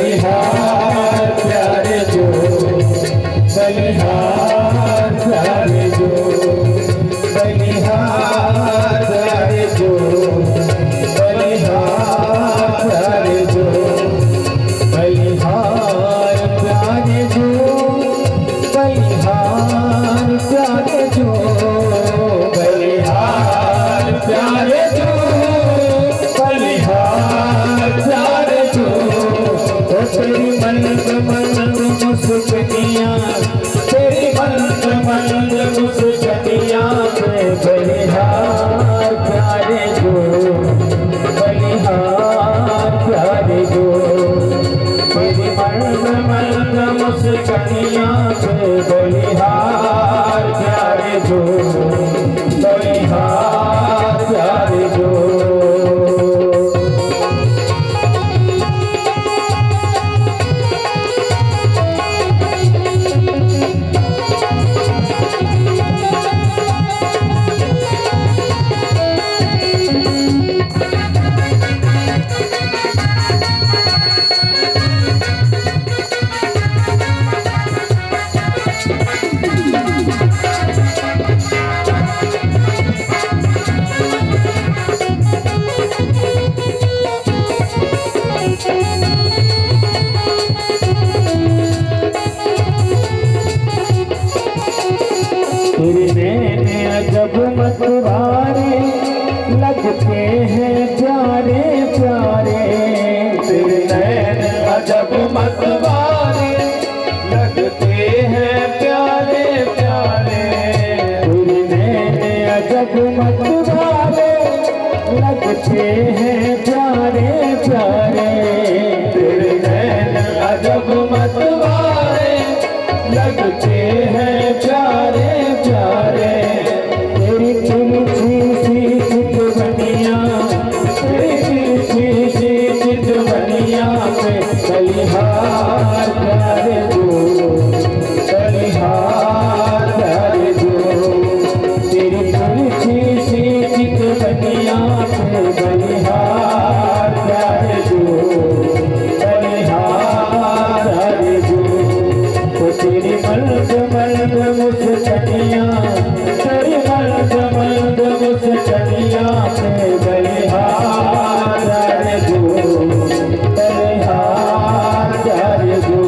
बलिहार प्यारे जो, बलिहार प्यारे जो, बलिहार प्यारे जो, बलिहार प्यारे जो, बलिहार प्यारे जो, बलिहार प्यारे जो, बलिहार प्यारे जो, बलिहार प्यारे जो। तेरी मंद मंद मुस्कुराइयां, तेरी मंद मंद मुस्कुराइयां पे बलिहार प्यारे जो, बलिहार प्यारे जो। तेरी मंद मंद मुस्कुराइयां पे बलिहार प्यारे जो, बलिहार प्यारे जो। तेरे नैन अजब मतवारे लगते हैं प्यारे प्यारे, तेरे नैन अजब मतवारे लगते हैं प्यारे प्यारे, तेरे नैन अजब मतवारे लगते हैं प्यारे प्यारे, तेरे नैन अजब मतवारे लगते हैं प्यारे प्यारे। तेरी तिरछी सी चितवनिया, तेरी तिरछी सी चितवनिया पे बलिहार प्यारे जो, बलिहार प्यारे जो। तेरी तिरछी सी चितवनिया पे बलिहार प्यारे जो, बलिहार प्यारे जो। तेरी मर्द मर्द मुस्कुराइयां, तेरी मर्द मर्द मुस्कुराइयां पे बलिहार प्यारे जो, बलिहार प्यारे जो।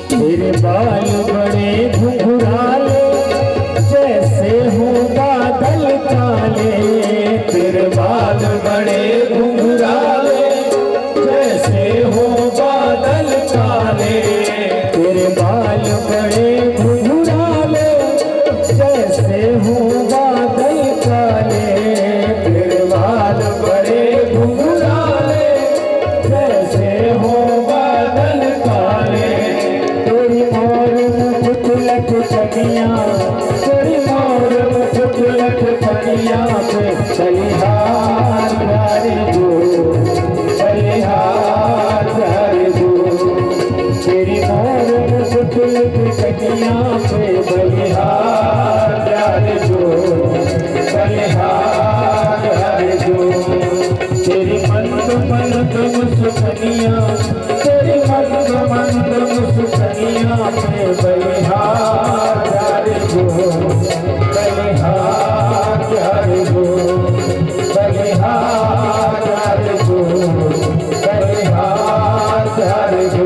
तेरे बाल बड़े घुंघराले जैसे हो बादल काले, तेरे बाल बड़े घुंघराले जैसे हो बादल काले, तेरे बाल बड़े घुंघराले जैसे हो बादल काले, तेरे बाल बड़े घुंघराले जैसे हो बादल काले। तेरी मोर मुकुट लख पनिया, तेरी मोर मुकुट लख पनिया पे बलिहार प्यारे जो, बलिहार प्यारे जो। तेरी मोर मुकुट लख पनिया पे बलिहार प्यारे जो, बलिहार प्यारे जो। तेरी मंद मंद मुस्कुराइयां, तेरी मंद मंद मुस्कुराइयां पे बलिहार प्यारे जो, बलिहार प्यारे जो, बलिहार प्यारे जो, बलिहार प्यारे जो।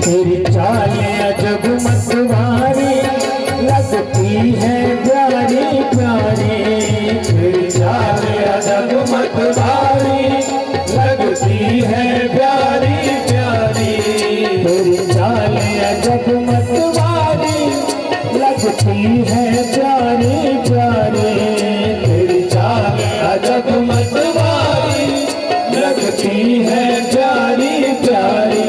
तेरी चालें अजब मतवारी लगती है प्यारी प्यारी। तेरी चालें अजब मतवारी लगती है प्यारी प्यारी। तेरी चालें अजब मतवारी लगती है प्यारी प्यारी। तेरी चालें अजब मतवारी लगती है प्यारी प्यारी।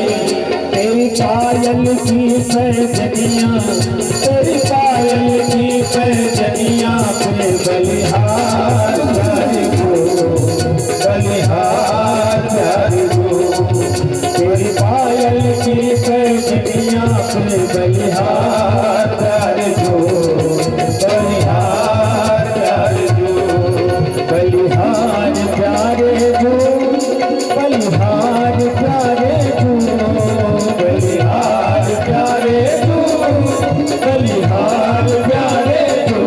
तेरी पायल की पैजनियाँ, तेरी पायल की पैजनियाँ पे बलिहार प्यारी गो, बलिहार प्यारी गो। तेरी पायल की पैजनियाँ पे बलिहार प्यारी गो, बलिहार प्यारी गो, बलिहार प्यारे गो, बलिहार प्यारे गो, बलिहार प्यारे गो, बलिहार प्यारे गो।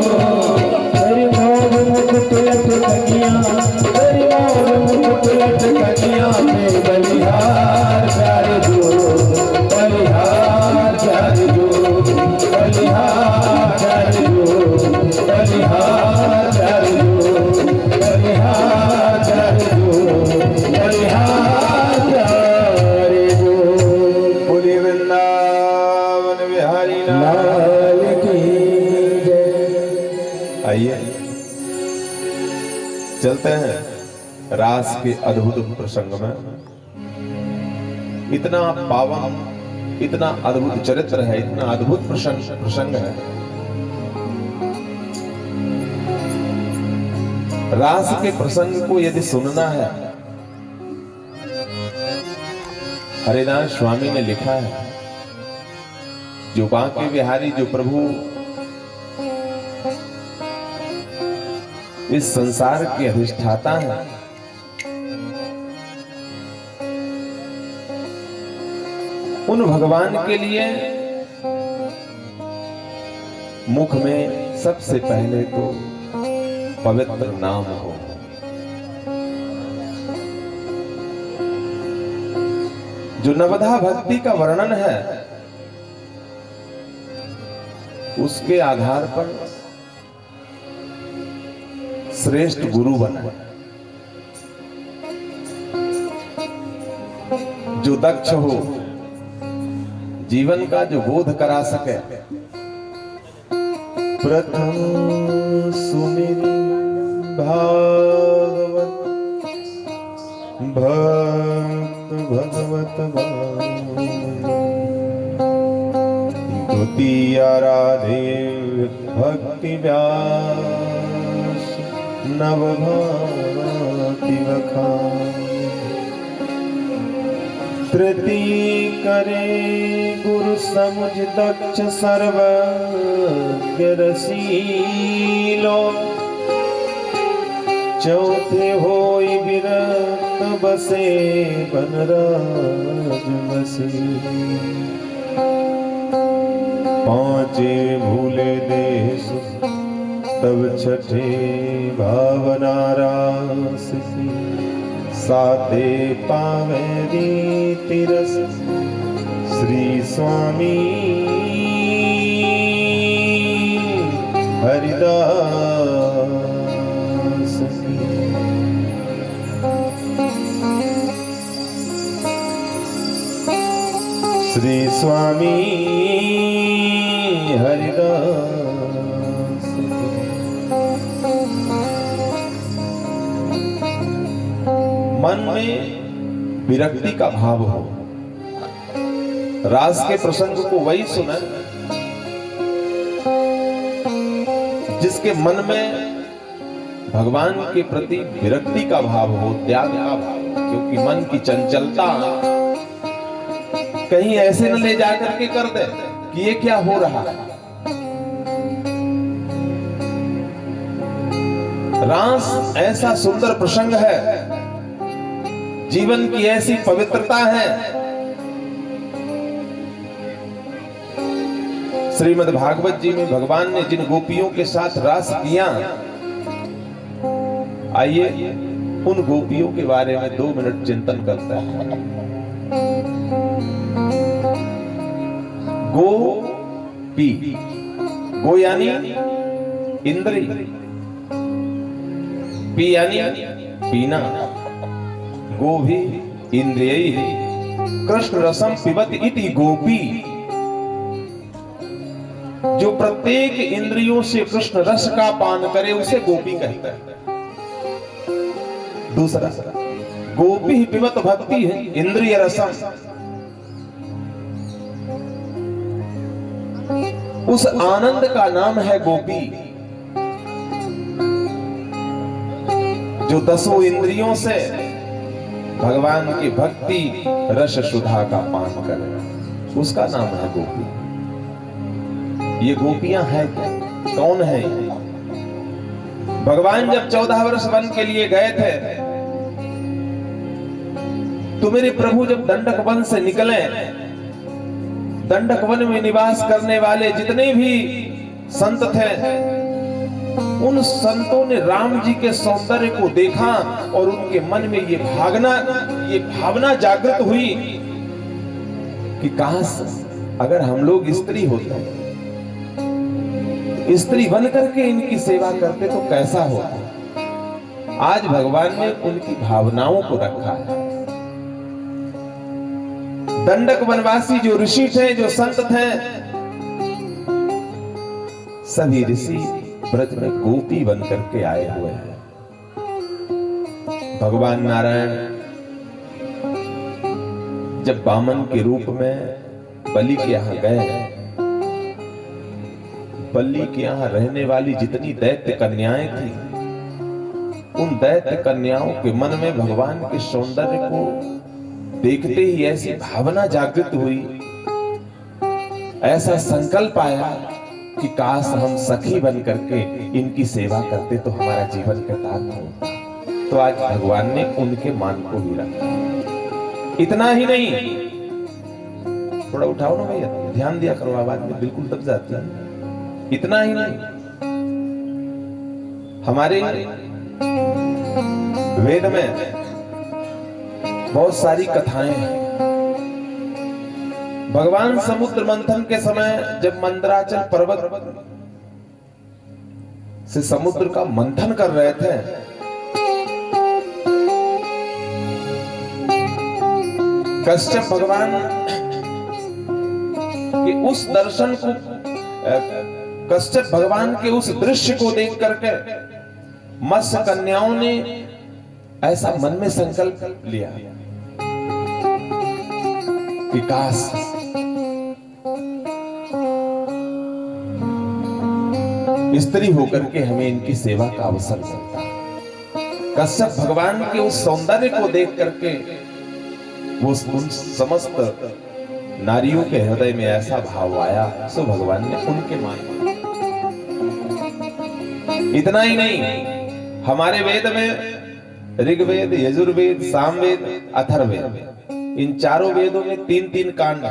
तेरी मोर मुकुट लटकनियाँ, तेरी मोर मुकुट लटकनियाँ पे बलिहार प्यारे गो, बलिहार प्यारे गो, बलिहार प्यारे गो, बलिहार प्यारे गो, बलिहार प्यारे गो, बलिहार प्यारे गो। बोलिए वृंदावन बिहारी लाल की जय। आइए चलते हैं रास के अद्भुत प्रसंग में। इतना पावन, इतना अद्भुत चरित्र है, इतना अद्भुत प्रसंग है। रास के प्रसंग को यदि सुनना है, हरिदास स्वामी ने लिखा है, जो बांके बिहारी, जो प्रभु इस संसार के अधिष्ठाता है, उन भगवान के लिए मुख में सबसे पहले तो पवित्र नाम हो। जो नवधा भक्ति का वर्णन है, उसके आधार पर श्रेष्ठ गुरु बना, जो दक्ष हो, जीवन का जो बोध करा सके। प्रथम सुमिरि भागवत भक्त भगवत द्वितीय आराधे भक्ति व्यास नवभाति बखान। तृतीय करे गुरु समुझ दक्ष सर्वज्ञ रसीलो। चौथे होई विरक्त बसे बनराज बसे। पांचे भूले देश तब छठे भावना रास। साते पावे रीति रस श्री स्वामी हरिदास की। श्री स्वामी हरिदास की। मन में विरक्ति का भाव हो, रास के प्रसंग को वही सुने जिसके मन में भगवान के प्रति विरक्ति का भाव हो, त्याग का भाव हो। क्योंकि मन की चंचलता कहीं ऐसे न ले जाकर के कर दे कि ये क्या हो रहा है। रास ऐसा सुंदर प्रसंग है, जीवन की ऐसी पवित्रता है। श्रीमद् भागवत जी में भगवान ने जिन गोपियों के साथ रास किया, आइए उन गोपियों के बारे में 2 मिनट चिंतन करते हैं। गोपी, गो यानी इंद्री, पी यानी पीना, गो भी इंद्रिय, कृष्ण रसम पिबत इति गोपी। जो प्रत्येक इंद्रियों से कृष्ण रस का पान करे उसे गोपी कहता है। दूसरा, गोपी पिबत भक्ति है इंद्रिय रसम, उस आनंद का नाम है गोपी जो 10 इंद्रियों से भगवान की भक्ति रस सुधा का पान करे, उसका नाम है गोपी। ये गोपियां हैं क्या? कौन है? भगवान जब 14 वर्ष वन के लिए गए थे तो मेरे प्रभु जब दंडक वन से निकले, दंडक वन में निवास करने वाले जितने भी संत थे, उन संतों ने राम जी के सौंदर्य को देखा और उनके मन में ये भावना जागृत हुई कि काश अगर हम लोग स्त्री होते, स्त्री बन करके इनकी सेवा करते तो कैसा होता। आज भगवान ने उनकी भावनाओं को रखा है। दंडक वनवासी जो ऋषि थे, जो संत थे, सभी ऋषि ब्रज में गोपी बन करके आए हुए हैं। भगवान नारायण जब वामन के रूप में बलि के यहां गए, बलि के यहां रहने वाली जितनी दैत्य कन्याएं थी, उन दैत्य कन्याओं के मन में भगवान के सौंदर्य को देखते ही ऐसी भावना जागृत हुई, ऐसा संकल्प आया कि काश हम सखी बन करके इनकी सेवा करते तो हमारा जीवन कृतार्थ होता। तो आज भगवान ने उनके मान को ही रखा। इतना ही नहीं, थोड़ा उठाओ ना भैया, ध्यान दिया करो, आवाज में बिल्कुल दब जाती है। इतना ही नहीं, हमारे वेद में बहुत सारी कथाएं हैं। भगवान समुद्र मंथन के समय जब मंदराचल पर्वत से समुद्र का मंथन कर रहे थे, कश्यप भगवान के उस दर्शन को, कश्यप भगवान के उस दृश्य को देख करके मत्स्य कन्याओं ने ऐसा मन में संकल्प लिया कि काश स्त्री होकर के हमें इनकी सेवा का अवसर मिलता। कश्यप भगवान के उस सौंदर्य को देख करके वो उन समस्त नारियों के हृदय में ऐसा भाव आया, सो भगवान ने उनके मान। इतना ही नहीं, हमारे वेद में ऋग्वेद, यजुर्वेद, सामवेद, अथर्ववेद, इन चारों वेदों में 3-3 कांड,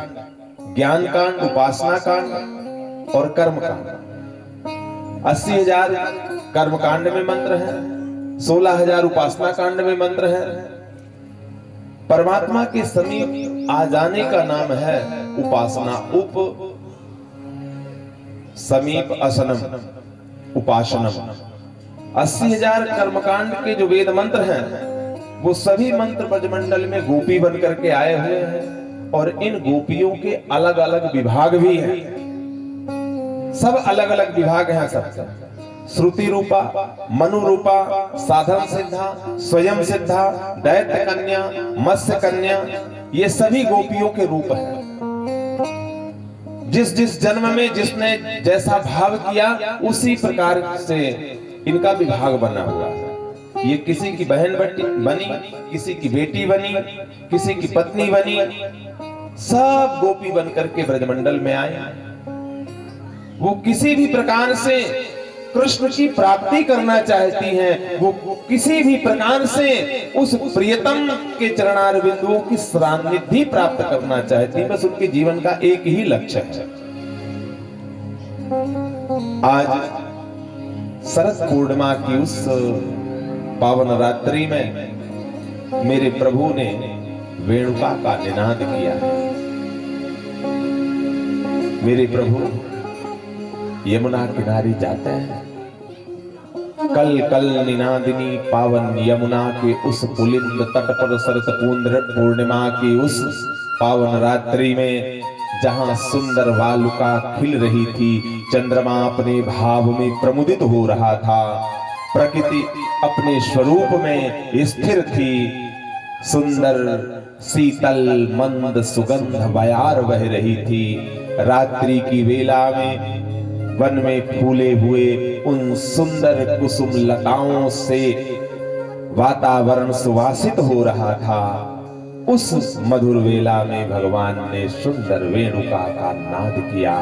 ज्ञान कांड, उपासना कांड और कर्म कांड। 80,000 कर्म कांड में मंत्र हैं, 16,000 उपासना कांड में मंत्र हैं। परमात्मा के समीप आ जाने का नाम है उपासना। उप समीप असनम उपासनम। 80,000 कर्मकांड के जो वेद मंत्र हैं, वो सभी मंत्र ब्रजमंडल में गोपी बन करके आए हुए हैं और इन गोपियों के अलग अलग विभाग भी हैं। सब अलग अलग विभाग हैं सबके। श्रुति रूपा, मनु रूपा, साधन सिद्धा, स्वयं सिद्धा, दैत्य कन्या, मत्स्य कन्या, ये सभी गोपियों के रूप हैं। जिस जिस जन्म में जिसने जैसा भाव किया उसी प्रकार से इनका विभाग बना हुआ है। ये किसी की बहन बनी, किसी की बेटी बनी, किसी की पत्नी बनी, सब गोपी बनकर के ब्रजमंडल में आए। वो किसी भी प्रकार से कृष्ण की प्राप्ति करना चाहती हैं, वो किसी भी प्रकार से उस प्रियतम के चरणार बिंदुओं की सान्निध्य प्राप्त करना चाहती हैं, बस उनके जीवन का एक ही लक्ष्य है। आज शरद पूर्णिमा की उस पावन रात्रि में मेरे प्रभु ने वेणुका का निनाद किया है। मेरे प्रभु यमुना किनारे जाते हैं, कल कल निनादिनी पावन यमुना के उस पुलिंद तट पर शरद पूर्णिमा की उस पावन रात्रि में जहां सुंदर वालुका खिल रही थी, चंद्रमा अपने भाव में प्रमुदित हो रहा था, प्रकृति अपने स्वरूप में स्थिर थी, सुंदर शीतल मंद सुगंध बयार बह रही थी। रात्रि की वेला में वन में फूले हुए उन सुंदर कुसुम लताओं से वातावरण सुवासित हो रहा था। उस मधुर वेला में भगवान ने सुंदर वेणुका का नाद किया,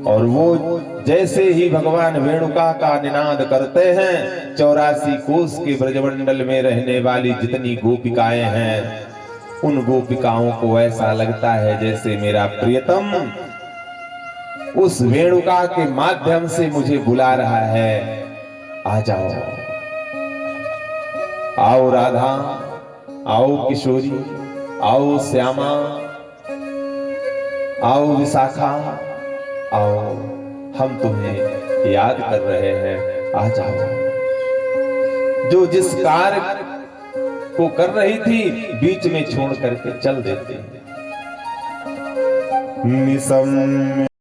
और वो जैसे ही भगवान वेणुका का निनाद करते हैं, 84 कोस के ब्रजमंडल में रहने वाली जितनी गोपिकाएं हैं, उन गोपिकाओं को ऐसा लगता है जैसे मेरा प्रियतम उस वेणुका के माध्यम से मुझे बुला रहा है, आ जाओ, आओ राधा, आओ किशोरी, आओ श्यामा, आओ विशाखा, आओ, हम तुम्हें याद कर रहे हैं, आ जाओ। जो जिस कार्य को कर रही थी बीच में छोड़ करके चल देते हैं। निसम